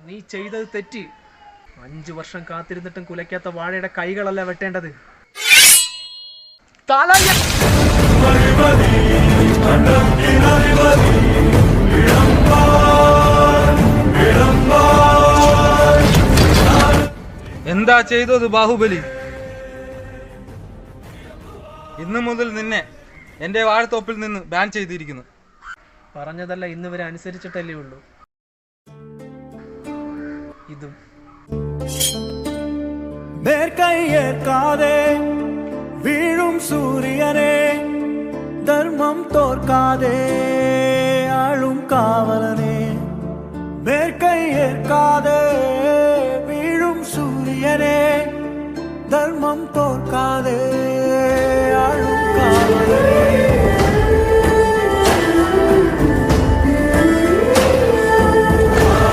നീ ചെയ്തത് തെറ്റ്. 5 വർഷം കാത്തിരുന്നിട്ടും കുലയ്ക്കാത്ത വാഴയുടെ കൈകളല്ല വെട്ടേണ്ടത്, തല. എന്താ ചെയ്തത് ബാഹുബലി? ഇന്നു മുതൽ നിന്നെ എന്റെ വാഴത്തോപ്പിൽ നിന്ന് ബാൻ ചെയ്തിരിക്കുന്നു. പറഞ്ഞതല്ല ഇന്ന് വരെ അനുസരിച്ചിട്ടല്ലേ ഉള്ളൂ. ഇതും മേൽക്കൈയേൽക്കാതെ വീഴും സൂര്യനെ, ധർമ്മം തോർക്കാതെ ആളും കാവലനെ. മേൽക്കൈയേൽക്കാതെ വീഴും സൂര്യനെ, ധർമ്മം തോർക്കാതെ ആളും കാവലനെ.